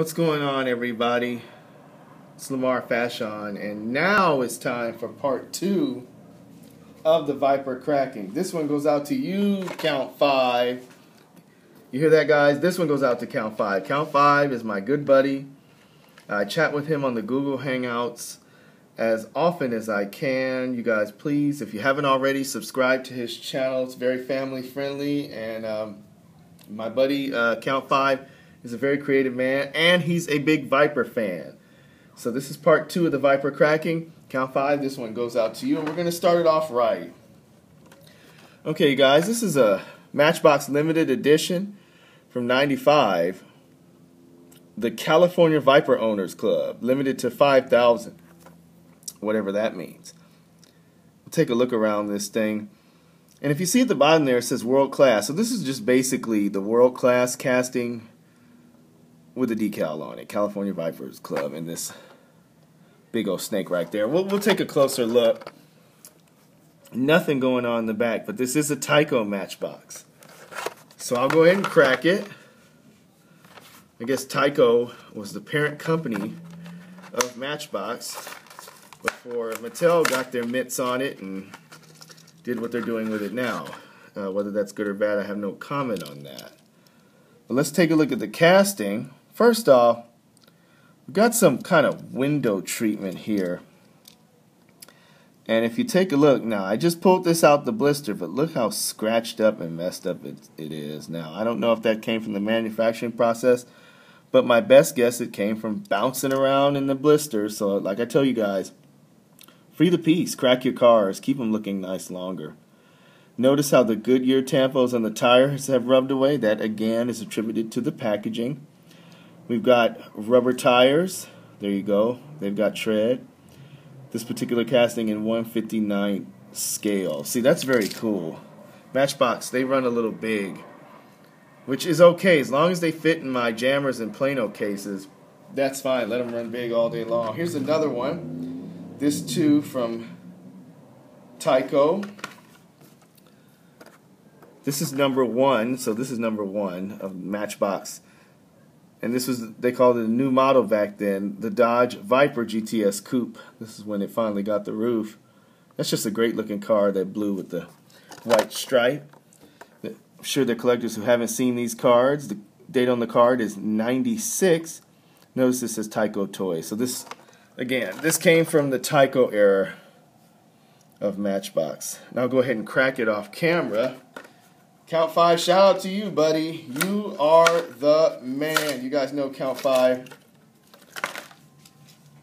What's going on, everybody? It's Lamar Faciane, and now it's time for part 2 of the Viper cracking. This one goes out to you, Count 5. You hear that, guys? This one goes out to Count 5. Count 5 is my good buddy. I chat with him on the Google Hangouts as often as I can. You guys, please, if you haven't already, subscribe to his channel. It's very family friendly, and my buddy Count 5 is a very creative man, and he's a big Viper fan. So this is part 2 of the Viper cracking. Count 5, this one goes out to you, and we're going to start it off right. Okay, guys, this is a Matchbox limited edition from '95. The California Viper Owners Club, limited to 5,000, whatever that means. We'll take a look around this thing. And if you see at the bottom there, it says World Class. So this is just basically the World Class casting with a decal on it. California Vipers Club, and this big old snake right there. We'll take a closer look. Nothing going on in the back, but this is a Tyco Matchbox. So I'll go ahead and crack it. I guess Tyco was the parent company of Matchbox before Mattel got their mitts on it and did what they're doing with it now. Whether that's good or bad, I have no comment on that. But let's take a look at the casting. First off, we've got some kind of window treatment here. And if you take a look now, I just pulled this out the blister, but look how scratched up and messed up it is now. I don't know if that came from the manufacturing process, but my best guess it came from bouncing around in the blister. So like I tell you guys, free the piece, crack your cars, keep them looking nice longer. Notice how the Goodyear tampos on the tires have rubbed away. That again is attributed to the packaging. We've got rubber tires. There you go. They've got tread. This particular casting in 1/59 scale. See, that's very cool. Matchbox, they run a little big, which is okay as long as they fit in my jammers and Plano cases. That's fine. Let them run big all day long. Here's another one. This too from Tyco. This is number 1, so this is number 1 of Matchbox. And this was, they called it a new model back then, the Dodge Viper GTS Coupe. This is when it finally got the roof. That's just a great looking car, that blue with the white stripe. I'm sure the collectors who haven't seen these cards, the date on the card is 96. Notice this says Tyco Toys. So this, again, this came from the Tyco era of Matchbox. Now I'll go ahead and crack it off camera. Count 5, shout out to you, buddy. You are the man. You guys know Count 5.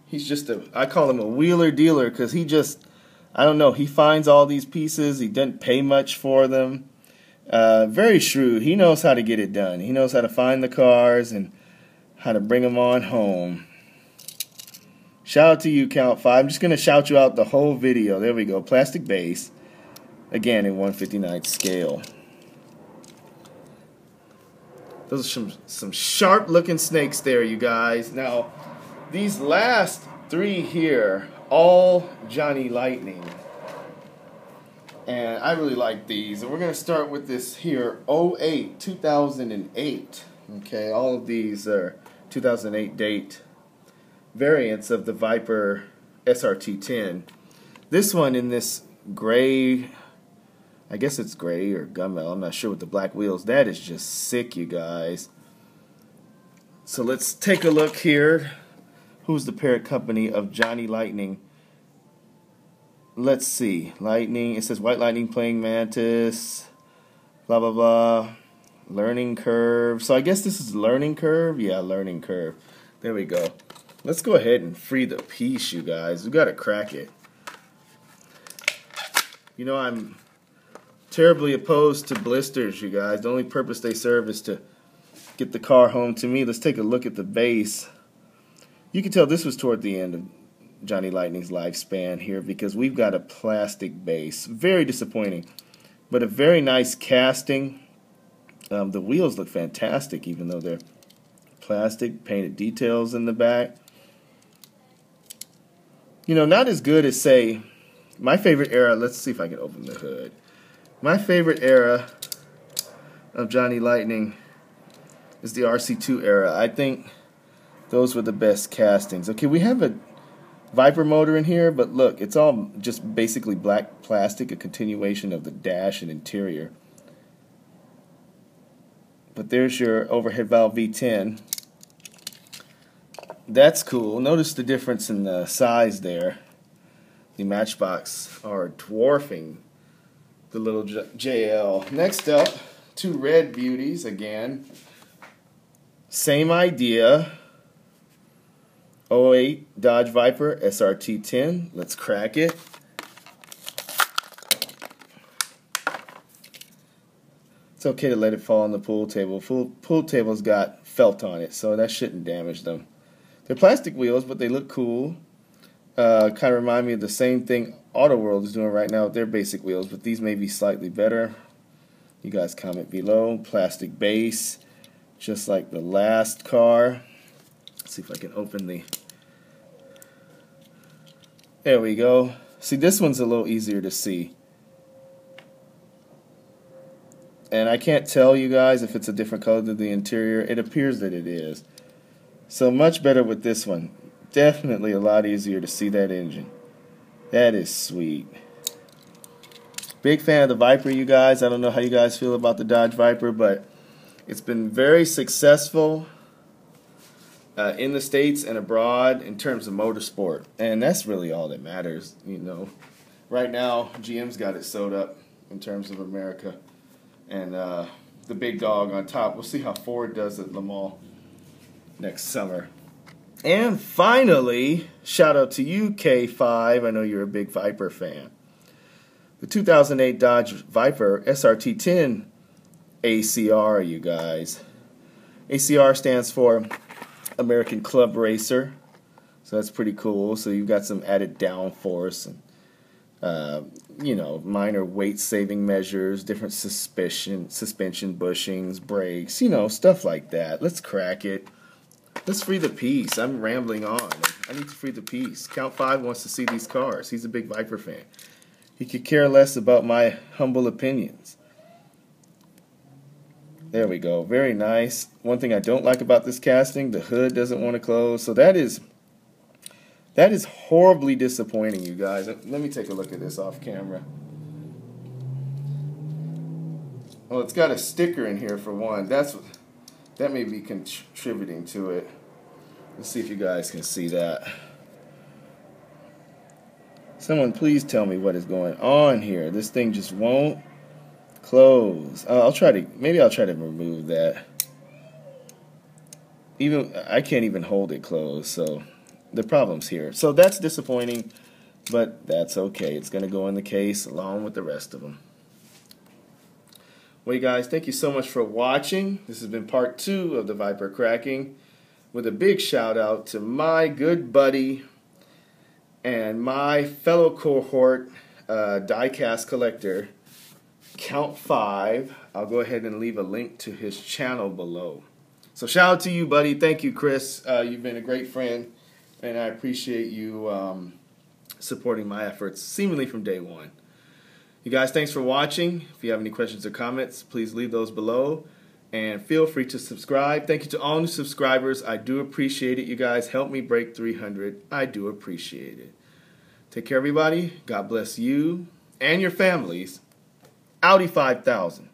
He's just I call him a wheeler dealer because he just, I don't know, he finds all these pieces. He doesn't pay much for them. Very shrewd. He knows how to get it done. He knows how to find the cars and how to bring them on home. Shout out to you, Count 5. I'm just going to shout you out the whole video. There we go. Plastic base. Again, in 1/59 scale. Those are some sharp-looking snakes there, you guys. Now, these last 3 here, all Johnny Lightning. And I really like these. And we're going to start with this here, 2008. Okay, all of these are 2008 date variants of the Viper SRT-10. This one in this gray, I guess it's gray or gunmetal, I'm not sure, with the black wheels. That is just sick, you guys. So let's take a look here. Who's the parent company of Johnny Lightning? Let's see. Lightning, it says White Lightning, Playing Mantis, blah, blah, blah. Learning Curve. So I guess this is Learning Curve? Yeah, Learning Curve. There we go. Let's go ahead and free the piece, you guys. We got to crack it. You know, I'm terribly opposed to blisters, you guys. The only purpose they serve is to get the car home to me. Let's take a look at the base. You can tell this was toward the end of Johnny Lightning's lifespan here because we've got a plastic base. Very disappointing, but a very nice casting. The wheels look fantastic even though they're plastic. Painted details in the back. You know, not as good as, say, my favorite era. Let's see if I can open the hood. My favorite era of Johnny Lightning is the RC2 era. I think Those were the best castings. Okay, we have a Viper motor in here, but look, it's all just basically black plastic, a continuation of the dash and interior. But there's your overhead valve V10. That's cool. Notice the difference in the size there. The Matchbox are dwarfing the little JL. Next up, two red beauties again. Same idea. '08 Dodge Viper SRT10. Let's crack it. It's okay to let it fall on the pool table. Pool table's got felt on it, so that shouldn't damage them. They're plastic wheels, but they look cool. Kind of remind me of the same thing Auto World is doing right now with their basic wheels, but these may be slightly better. You guys comment below. Plastic base, just like the last car. Let's see if I can open the... There we go. See, this one's a little easier to see. And I can't tell you guys if it's a different color than the interior. It appears that it is. So much better with this one. Definitely a lot easier to see that engine. That is sweet. Big fan of the Viper, you guys. I don't know how you guys feel about the Dodge Viper, but it's been very successful in the States and abroad in terms of motorsport. And that's really all that matters, you know. Right now, GM's got it sewed up in terms of America. And the big dog on top. We'll see how Ford does at Lamar next summer. And finally, shout out to you, K5. I know you're a big Viper fan. The 2008 Dodge Viper SRT10 ACR, you guys. ACR stands for American Club Racer. So that's pretty cool. So you've got some added downforce and you know, minor weight saving measures, different suspension bushings, brakes, you know, stuff like that. Let's crack it. Let's free the peace. I'm rambling on. I need to free the peace. Kount 5 wants to see these cars. He's a big Viper fan. He could care less about my humble opinions. There we go. Very nice. One thing I don't like about this casting, the hood doesn't want to close. So that is horribly disappointing, you guys. Let me take a look at this off camera. Well, it's got a sticker in here for one. That may be contributing to it. Let's see if you guys can see that. Someone please tell me what is going on here. This thing just won't close. Maybe I'll try to remove that. I can't even hold it closed, so the problem's here. So that's disappointing, but that's okay. It's going to go in the case along with the rest of them. Well, you guys, thank you so much for watching. This has been part 2 of the Viper cracking, with a big shout out to my good buddy and my fellow cohort diecast collector, Kount 5. I'll go ahead and leave a link to his channel below. So shout out to you, buddy. Thank you, Chris. You've been a great friend, and I appreciate you supporting my efforts seemingly from day one. You guys, thanks for watching. If you have any questions or comments, please leave those below. And feel free to subscribe. Thank you to all new subscribers. I do appreciate it. You guys help me break 300. I do appreciate it. Take care, everybody. God bless you and your families. Audi 5000.